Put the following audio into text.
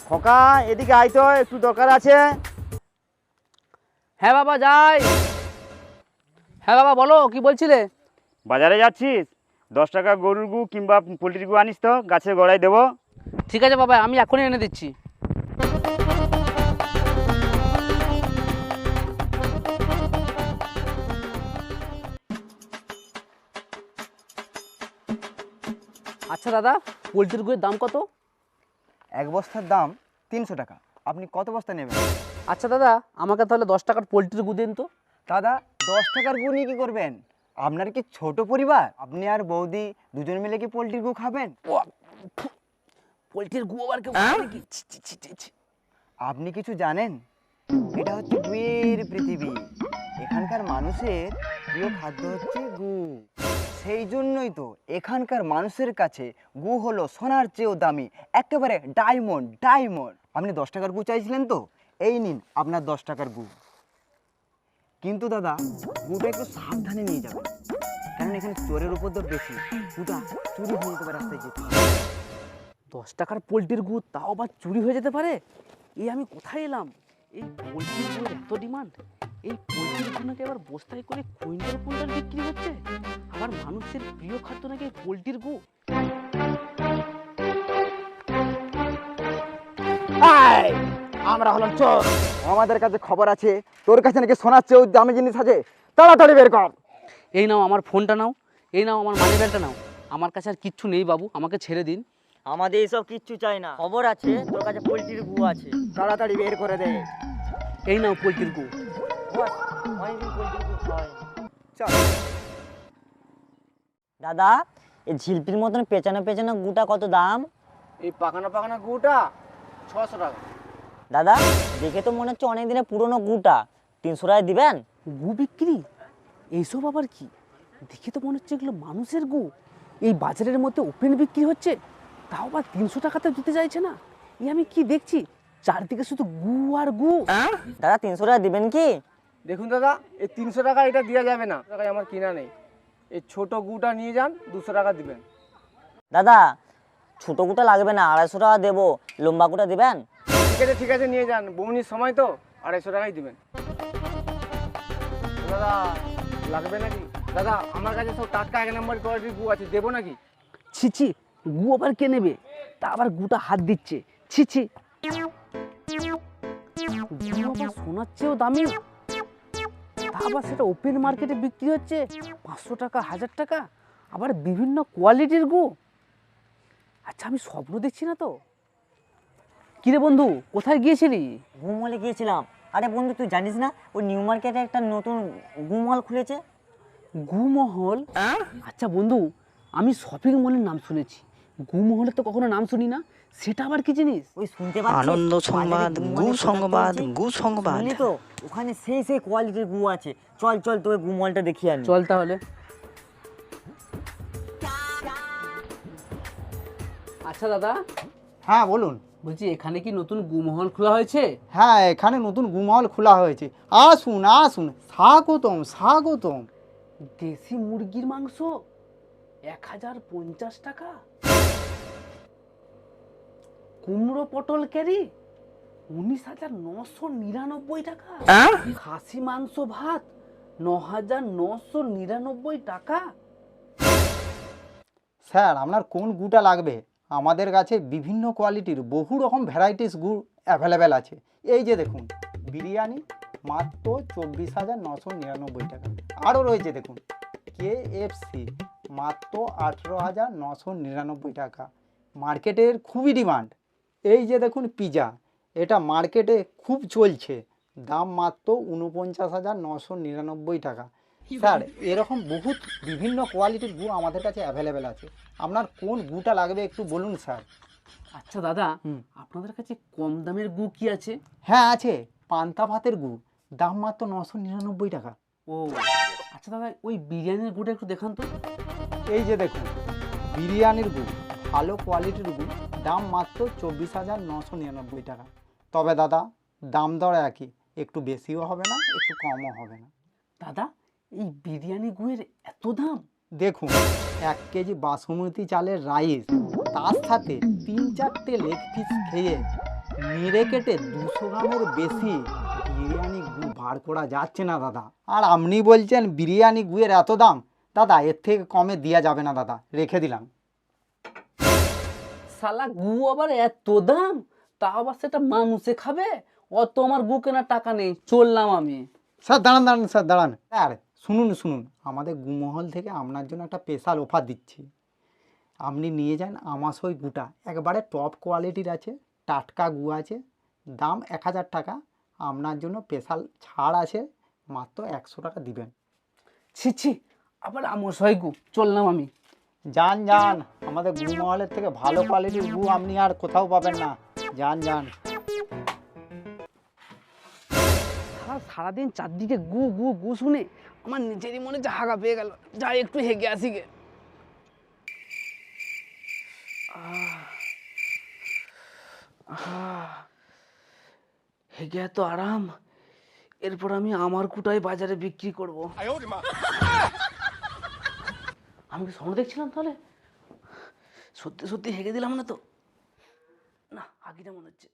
খোকা এদিকে আয় তো, একটু দরকার আছে। হ্যাঁ বাবা যাই। হ্যাঁ বাবা বলো, কি বলছিলে? বাজারে যাচ্ছিস? 10 টাকা গরুর গু কিংবা পোলট্রির গু আনিস তো, গাছের গোড়ায় দেবো। ঠিক আছে বাবা, আমি এখনই এনে দিচ্ছি। আচ্ছা দাদা, পোলট্রির গুয়ের দাম কত? এক বস্তার দাম 300 টাকা। আপনি কত বস্তা নেবেন? আচ্ছা দাদা, আমাকে তাহলে 10 টাকার পোলট্রির গু দিন তো। দাদা 10 টাকার গু নিয়ে কী করবেন? আপনার কি ছোট পরিবার? আপনি আর বৌদি দুজন মিলে কি পোলট্রির গু খাবেন? পোলট্রির গু আবার কেউ খায় নাকি? ছি, ছি, ছি, ছি, ছি। আপনি কিছু জানেন? এটা হচ্ছে গুয়ের পৃথিবী। এখানকার মানুষের প্রিয় খাদ্য হচ্ছে গু। সেই জন্যই তো এখানকার মানুষের কাছে গু হলো সোনার চেয়েও দামি, একেবারে ডায়মন্ড ডায়মন্ড। আপনি 10 টাকার গু চাইছিলেন তো, এই নিন আপনার 10 টাকার গু। কিন্তু দাদা গুটা একটু সাবধানে নিয়ে যাবেন, কারণ এখানে চোরের উপদ্রব বেশি। গুটা চুরি হয়ে যেতে পারে রাস্তায় যেতে। 10 টাকার পোলট্রির গু, তাও আবার চুরি হয়ে যেতে পারে? এই আমি কোথায় এলাম? এই পোলট্রির গুয়ের এত ডিমান্ড। এই পোলট্রির গু নাকি আবার বস্তায় করে কুইন্টাল কুইন্টাল বিক্রি হচ্ছে। আবার মানুষের প্রিয় খাদ্য নাকি এই পোলট্রির গু। আমরা হলাম চোর। আমাদের কাছে খবর আছে তোর কাছে নাকি সোনার চেয়েও দামি জিনিস আছে, তাড়াতাড়ি বের কর। এই নাও আমার ফোনটা নাও, এই নাও আমার মানি ব্যাগটা নাও। আমার কাছে আর কিচ্ছু নেই বাবু, আমাকে ছেড়ে দিন। আমাদের এসব কিচ্ছু চাই না। খবর আছে তোর কাছে পোলট্রির গু আছে। তাড়াতাড়ি বের করে দে। এই নাও পোলট্রির গু। বস, অনেকদিন পোলট্রির গু খাওয়াই না। চল। দাদা, এই ঝিলপির মতন পেঁচানো পেঁচানো গুটা কত দাম? এই পাকানা পাকানা গুটা 600 টাকা। দাদা দেখে তো মনে হচ্ছে অনেক দিনের পুরনো গুটা, 300 টাকায় দিবেন? গু বিক্রি? এইসব আবার কি? দেখে তো মনে হচ্ছে এগুলো মানুষের গু। এই বাজারের মধ্যে ওপেন বিক্রি হচ্ছে, তাও আবার 300 টাকাতে দিতে চাইছে না। এই আমি কি দেখছি, চারদিকে শুধু গু আর গু। দাদা 300 টাকা দিবেন কি? দেখুন দাদা, এই 300 টাকা এটা দেওয়া যাবে না, টাকায় আমার কিনা নেই। এই ছোট গুটা নিয়ে যান, 200 টাকা দিবেন। দাদা ছোট গুটা লাগবে না, 250 টাকা দেবো। লম্বা গুটা দিবেন? ঠিক আছে নিয়ে যান, বৌনির সময় তো 250 টাকাই দিবেন। দাদা লাগবে নাকি? দাদা আমার কাছে সব টাটকা 1 নম্বর কোয়ালিটির গু আছে, দেবো নাকি? ছি ছি, গু আবার কে নেবে? তা আবার গুটা হাত দিচ্ছে, ছি ছি। গু আবার সোনার চেয়েও দামি, তা আবার সেটা ওপেন মার্কেটে বিক্রি হচ্ছে 500 টাকা, 1000 টাকা, আবার বিভিন্ন কোয়ালিটির গু। আচ্ছা আমি স্বপ্ন দেখছি না তো? কিরে বন্ধু, কোথায় গিয়েছিলি? গু মলে গিয়েছিলাম। আরে বন্ধু তুই জানিস না, ওই নিউ মার্কেটে একটা নতুন গু মল খুলেছে? গুমহল? আচ্ছা বন্ধু, আমি শপিং মলের নাম শুনেছি, গুমহলের তো কখনো নাম শুনি না। সেটা আবার কি জিনিস? ওই শুনতে পাচ্ছিস? আনন্দ সংবাদ, গু সংবাদ, গু সংবাদ। শুনলি তো, ওখানে সেই সেই কোয়ালিটির গু আছে। চল চল তোকে গু মলটা দেখিয়ে আনি। চল তাহলে। আচ্ছা দাদা, হ্যাঁ বলুন। বলছি এখানে কি নতুন গুমহল খোলা হয়েছে? হ্যাঁ এখানে নতুন গুমহল খোলা হয়েছে, আসুন আসুন, স্বাগতম স্বাগতম। দেশি মুরগির মাংস 1050 টাকা, কুমড়ো পটল ক্যারি 19,999 টাকা, খাসি মাংস ভাত 9,999 টাকা। স্যার আপনার কোন গুটা লাগবে? আমাদের কাছে বিভিন্ন কোয়ালিটির বহু রকম ভ্যারাইটিস গু অ্যাভেলেবেল আছে। এই যে দেখুন, বিরিয়ানি মাত্র 24,999 টাকা। আরও রয়েছে দেখুন KFC মাত্র 18,999 টাকা। মার্কেটের খুবই ডিমান্ড। এই যে দেখুন পিৎজা, এটা মার্কেটে খুব চলছে, দাম মাত্র 49,999 টাকা। স্যার এরকম বহুত বিভিন্ন কোয়ালিটির গু আমাদের কাছে অ্যাভেলেবেল আছে। আপনার কোন গুটা লাগবে একটু বলুন স্যার। আচ্ছা দাদা, আপনাদের কাছে কম দামের গু কি আছে? হ্যাঁ আছে, পান্তা ভাতের গু, দাম মাত্র 999 টাকা। ও আচ্ছা দাদা, ওই বিরিয়ানির গুটা একটু দেখান তো। এই যে দেখুন বিরিয়ানির গু, ভালো কোয়ালিটির গু, দাম মাত্র 24,999 টাকা। তবে দাদা দাম দর একই, একটু বেশিও হবে না একটু কমও হবে না। দাদা এই বিরিয়ানি গুয়ের এত দাম? দেখুন 1 কেজি বাসমতি চালের রাইস, তার সাথে 3-4টে লেগ পিস খেয়ে মেরে কেটে 200 গ্রামের বেশি বিরিয়ানি গু বার করা যাচ্ছে না দাদা। আর আপনি বলছেন বিরিয়ানি গুয়ের এত দাম? দাদা এর থেকে কমে দেওয়া যাবে না দাদা, রেখে দিলাম। শালা গু আবার এত দাম, তা আবার সেটা মানুষে খাবে? অত আমার গু কেনার টাকা নেই, চললাম আমি। স্যার দাঁড়ান দাঁড়ান স্যার দাঁড়ান। স্যার শুনুন শুনুন, আমাদের গুমহল থেকে আপনার জন্য একটা স্পেশাল অফার দিচ্ছি। আপনি নিয়ে যান আমাশয় গুটা, একবারে টপ কোয়ালিটির আছে, টাটকা গু আছে, দাম 1000 টাকা। আপনার জন্য স্পেশাল ছাড় আছে, মাত্র 100 টাকা দিবেন। ছি ছি, আবার আমসই গু, চললাম আমি। যান যান, আমাদের গুমহলের থেকে ভালো কোয়ালিটির গু আপনি আর কোথাও পাবেন না। যান যান। সারাদিন চারদিকে গু গু গু শুনে আমার নিজেরই মনে হচ্ছে হাগা পেয়ে গেল, যাই একটু হেগে আসি গে। হেগে এত আরাম, এরপর আমি আমার কুটাই বাজারে বিক্রি করব। আমি কি স্বপ্ন দেখছিলাম তাহলে? সত্যি সত্যি হেগে দিলাম না তো? না, হাগিটা মনে হচ্ছে।